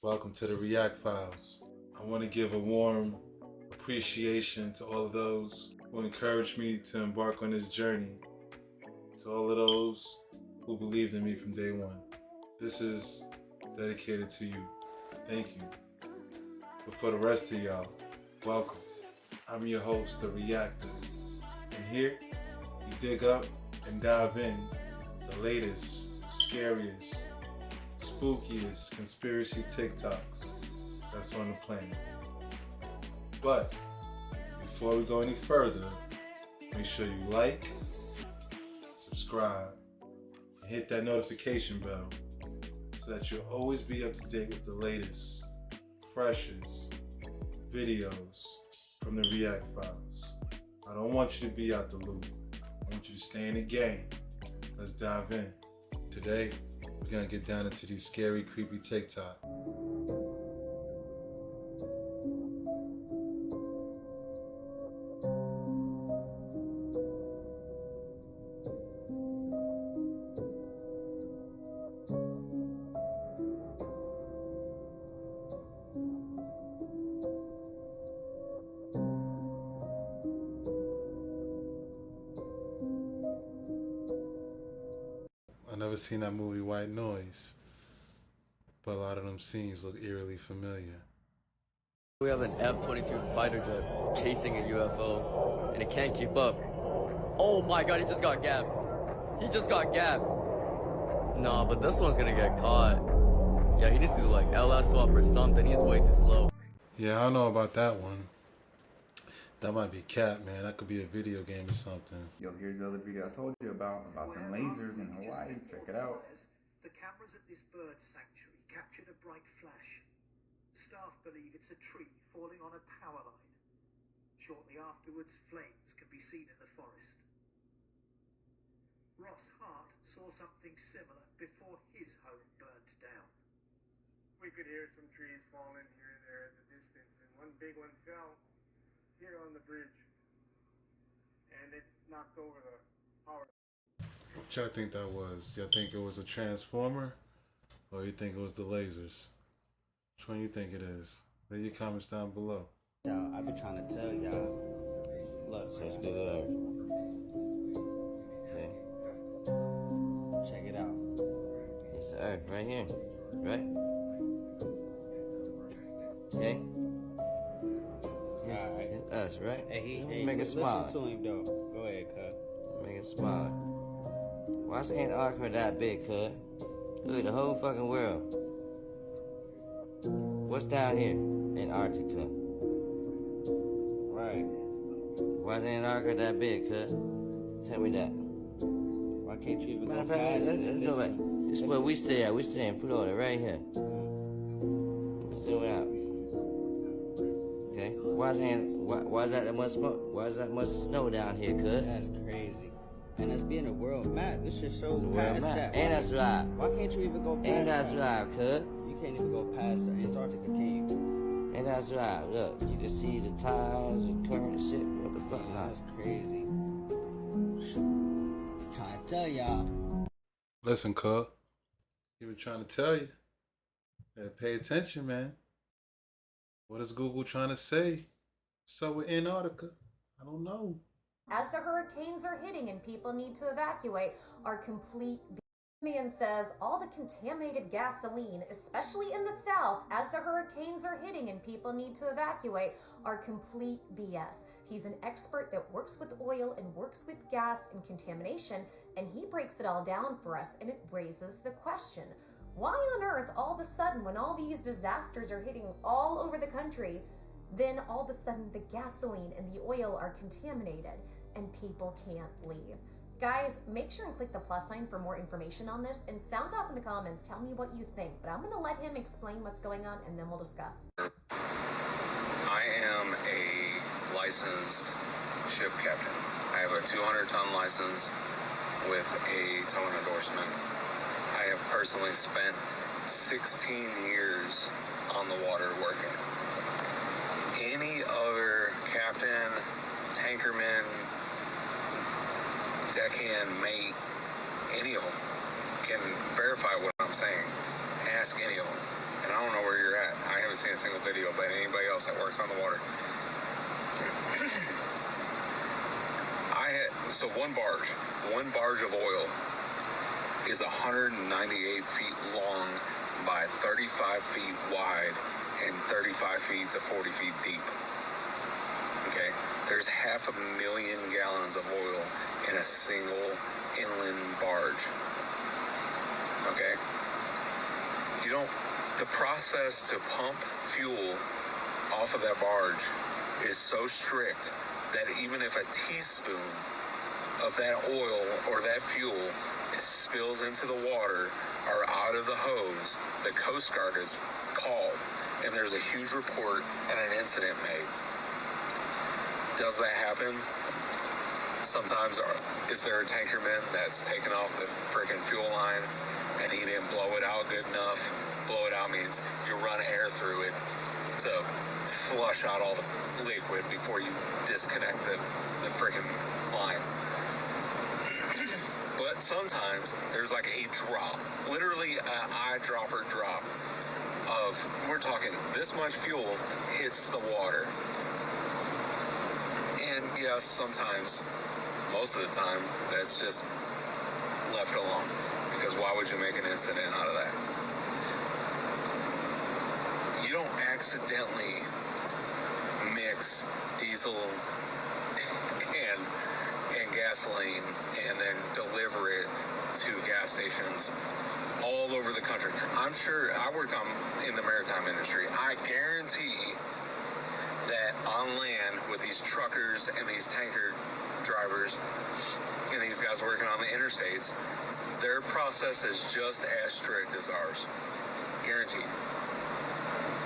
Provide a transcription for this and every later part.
Welcome to the React Files. I want to give a warm appreciation to all of those who encouraged me to embark on this journey, to all of those who believed in me from day one. This is dedicated to you. Thank you. But for the rest of y'all, welcome. I'm your host, The Reactor. And here, you dig up and dive in the latest, scariest, spookiest conspiracy Tik Toks that's on the planet. But before we go any further, make sure you like, subscribe, and hit that notification bell so that you'll always be up to date with the latest, freshest videos from the React Files. I don't want you to be out the loop. I want you to stay in the game. Let's dive in. Today, we're gonna get down into these scary, creepy TikTok. I never seen that movie White Noise, but a lot of them scenes look eerily familiar. We have an F-22 fighter jet chasing a UFO, and it can't keep up. Oh my god, he just got gapped. He just got gapped. Nah, but this one's gonna get caught. Yeah, he needs to do like LS swap or something. He's way too slow. Yeah, I don't know about that one. That might be cat, man. That could be a video game or something. Yo, here's the other video I told you about the lasers in Hawaii. Check it out. The cameras at this bird sanctuary captured a bright flash. Staff believe it's a tree falling on a power line. Shortly afterwards, flames can be seen in the forest. Ross Hart saw something similar before his home burnt down. We could hear some trees falling here and there at the distance, and one big one fell here on the bridge, and it knocked over the power. What y'all think that was? Y'all think it was a transformer? Or you think it was the lasers? Which one you think it is? Leave your comments down below. Y'all, I've been trying to tell y'all. Look, so it's good. Okay. Check it out. It's the Earth right here, right? Okay. Alright. It's us, right? Hey, make it smaller. Listen to him though. Go ahead, cuz. Make it smaller. Why's Antarctica that big, cuz? Look at the whole fucking world. What's down here? Antarctica. Right. Why's Antarctica that big, cuz? Tell me that. Why can't you even Matter go of fact, past let's go back. This is where we stay at. We stay in Florida, right here. Let's zoom out. Okay. Why is that much smoke? Why is that much snow down here, cuz? That's crazy. And that's being a world map. This just shows past that. And that's right. Why can't you even go past And that's that? right, cuz. You can't even go past Antarctica, can you? And that's right. Look, you can see the tides and current shit. What the fuck? Nah. That's crazy. I'm trying to tell y'all. Listen, cuz. He been trying to tell you. Yeah, pay attention, man. What is Google trying to say? What's up with Antarctica? I don't know. As the hurricanes are hitting and people need to evacuate, are complete BS. Man says all the contaminated gasoline, especially in the South, as the hurricanes are hitting and people need to evacuate, are complete BS. He's an expert that works with oil and works with gas and contamination, and he breaks it all down for us, and it raises the question, why on earth all of a sudden when all these disasters are hitting all over the country, then all of a sudden the gasoline and the oil are contaminated and people can't leave? Guys, make sure and click the plus sign for more information on this and sound off in the comments. Tell me what you think, but I'm going to let him explain what's going on and then we'll discuss. I am a licensed ship captain. I have a 200-ton license with a towing endorsement. I have personally spent 16 years on the water working. Any other captain, tankerman, deckhand, mate, any of them can verify what I'm saying. Ask any of them. And I don't know where you're haven't seen a single video, but anybody else that works on the water. So one barge of oil is 198 feet long by 35 feet wide and 35 feet to 40 feet deep. Okay, there's 500,000 gallons of oil in a single inland barge. Okay, the process to pump fuel off of that barge is so strict that even if a teaspoon of that oil or that fuel spills into the water or out of the hose, the Coast Guard is called and there's a huge report and an incident made. Does that happen? Sometimes. Is there a tankerman that's taken off the freaking fuel line and he didn't blow it out good enough? Blow it out means you run air through it to flush out all the liquid before you disconnect the freaking line. But sometimes there's like a drop, literally an eyedropper drop of, we're talking this much fuel hits the water. And yes, sometimes, most of the time, that's just left alone. Because why would you make an incident out of that? You don't accidentally mix diesel and gasoline and then deliver it to gas stations all over the country. I'm sure, I worked in the maritime industry. I guarantee that on land with these truckers and these tanker drivers and these guys working on the interstates, their process is just as strict as ours. Guaranteed.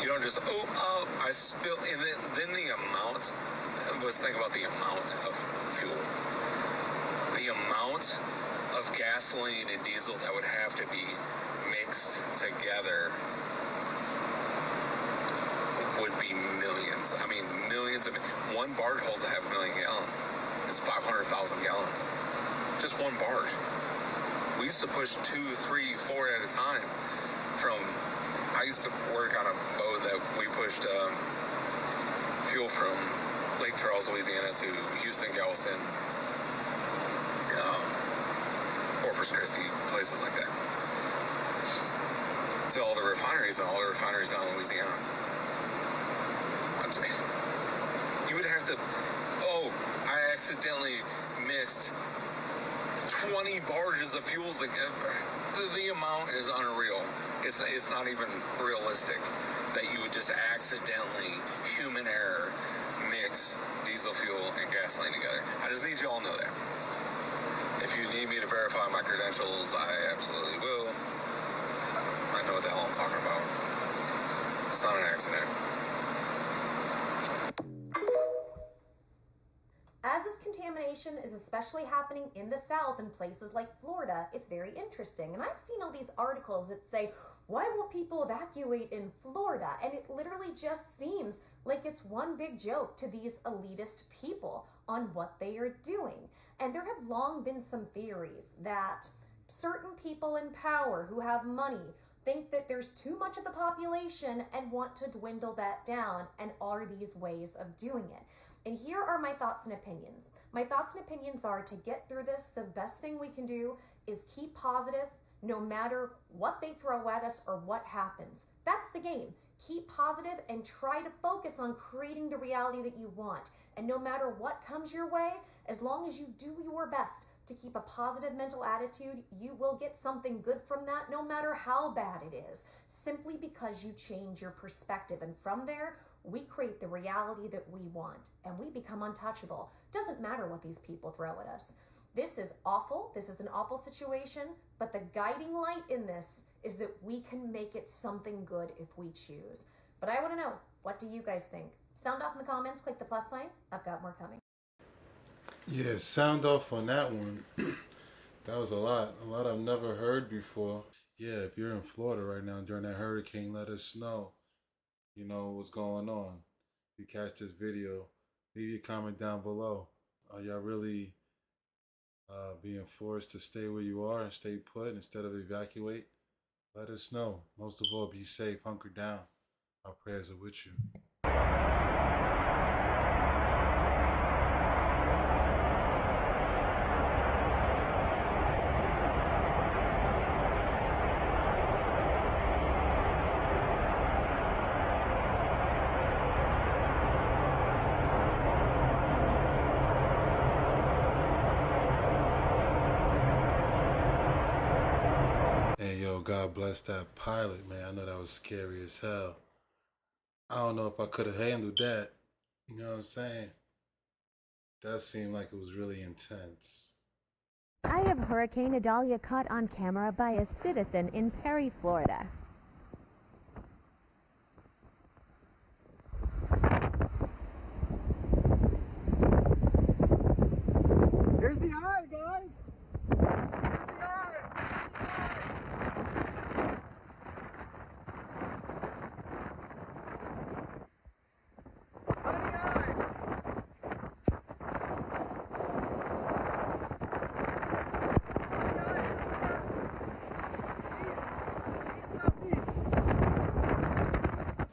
You don't just, I spilled, and then the amount, let's think about the amount of fuel. The amount of gasoline and diesel that would have to be mixed together would be millions. I mean, millions of, one barge holds 500,000 gallons. It's 500,000 gallons. Just one barge. We used to push 2, 3, 4 at a time I used to work on a boat that we pushed fuel from Lake Charles, Louisiana to Houston, Galveston, Corpus Christi, places like that. To all the refineries and all the refineries down in Louisiana. You would have to, I accidentally mixed 20 barges of fuels together. The amount is unreal. It's not even realistic that you would just accidentally, human error, mix diesel fuel and gasoline together. I just need you all to know that. If you need me to verify my credentials, I absolutely will. I know what the hell I'm talking about. It's not an accident. As this contamination is especially happening in the South in places like Florida, it's very interesting. And I've seen all these articles that say, why won't people evacuate in Florida? And it literally just seems like it's one big joke to these elitist people on what they are doing. And there have long been some theories that certain people in power who have money think that there's too much of the population and want to dwindle that down, and are these ways of doing it. And here are my thoughts and opinions. My thoughts and opinions are, to get through this, the best thing we can do is keep positive no matter what they throw at us or what happens. That's the game. Keep positive and try to focus on creating the reality that you want. And no matter what comes your way, as long as you do your best to keep a positive mental attitude, you will get something good from that, no matter how bad it is, simply because you change your perspective. And from there, we create the reality that we want, and we become untouchable. Doesn't matter what these people throw at us. This is awful. This is an awful situation, but the guiding light in this is that we can make it something good if we choose. But I want to know, what do you guys think? Sound off in the comments, click the plus sign. I've got more coming. Yeah, sound off on that one. That was a lot I've never heard before. Yeah, if you're in Florida right now during that hurricane, let us know. You know what's going on. If you catch this video, leave your comment down below. Are y'all really being forced to stay where you are and stay put instead of evacuate? Let us know. Most of all, be safe, hunker down. Our prayers are with you. Hey, yo, God bless that pilot, man. I know that was scary as hell. I don't know if I could have handled that. You know what I'm saying? That seemed like it was really intense. I have Hurricane Idalia caught on camera by a citizen in Perry, Florida. Here's the eye, guys! Here's the eye! Sunny eye!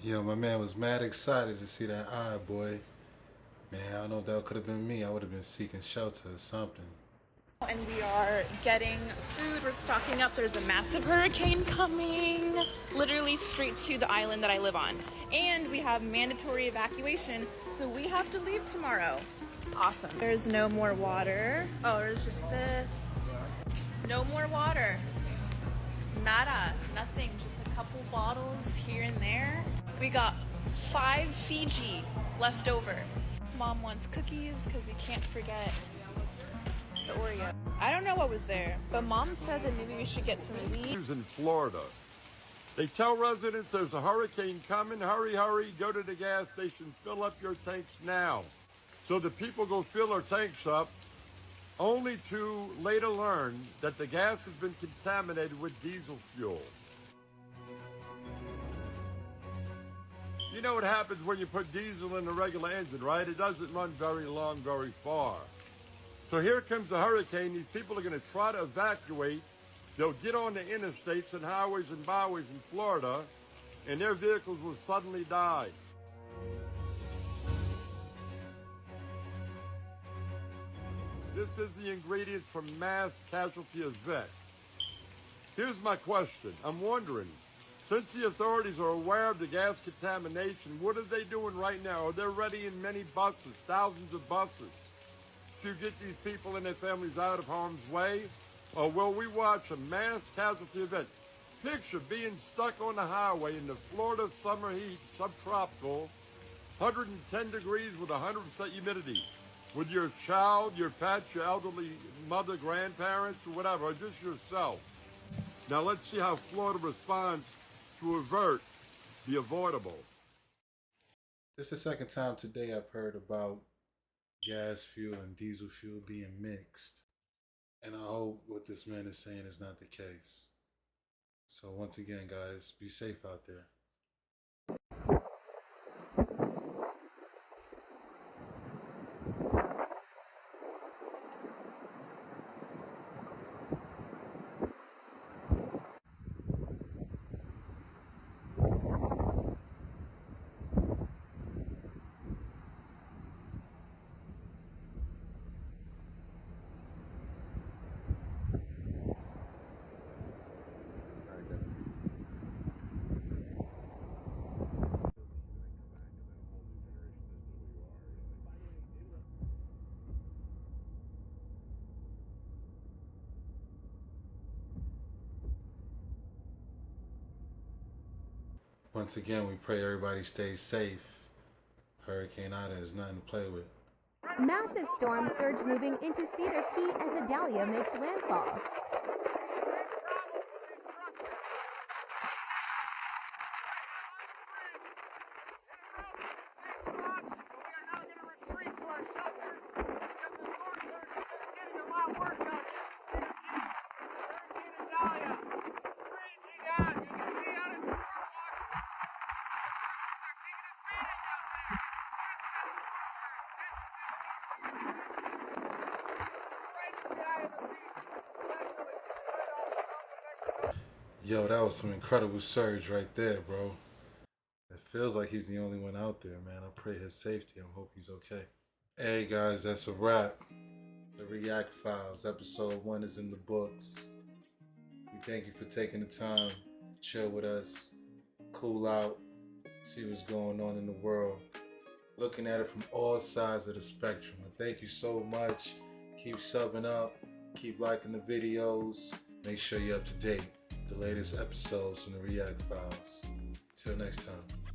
Yo, my man was mad excited to see that eye, boy. Man, I don't know if that could have been me. I would have been seeking shelter or something. And we are getting food, we're stocking up. There's a massive hurricane coming, literally straight to the island that I live on. And we have mandatory evacuation, so we have to leave tomorrow. Awesome. There's no more water. Oh, there's just this. No more water. Nada, nothing, just a couple bottles here and there. We got 5 Fiji left over. Mom wants cookies because we can't forget the Oreo. I don't know what was there, but Mom said that maybe we should get some weed. In Florida, they tell residents there's a hurricane coming. Hurry, hurry, go to the gas station, fill up your tanks now. So the people go fill their tanks up, only to later learn that the gas has been contaminated with diesel fuel. You know what happens when you put diesel in a regular engine, right? It doesn't run very long, very far. So here comes a hurricane. These people are going to try to evacuate. They'll get on the interstates and highways and byways in Florida, and their vehicles will suddenly die. This is the ingredients for mass casualty event. Here's my question. I'm wondering, since the authorities are aware of the gas contamination, what are they doing right now? Are they ready in many buses, thousands of buses, to get these people and their families out of harm's way? Or will we watch a mass casualty event? Picture being stuck on the highway in the Florida summer heat, subtropical, 110 degrees with 100% humidity, with your child, your pet, your elderly mother, grandparents, or whatever, or just yourself. Now let's see how Florida responds to avert the avoidable. This is the second time today I've heard about gas fuel and diesel fuel being mixed. And I hope what this man is saying is not the case. So once again, guys, be safe out there. Once again, we pray everybody stays safe. Hurricane Ida is nothing to play with. Massive storm surge moving into Cedar Key as Idalia makes landfall. Yo, that was some incredible surge right there, bro. It feels like he's the only one out there, man. I pray his safety. I hope he's okay. Hey guys, that's a wrap. The React Files, episode 1 is in the books. We thank you for taking the time to chill with us, cool out, see what's going on in the world, looking at it from all sides of the spectrum. I thank you so much. Keep subbing up, keep liking the videos. Make sure you're up to date with the latest episodes from the React Files. Till next time.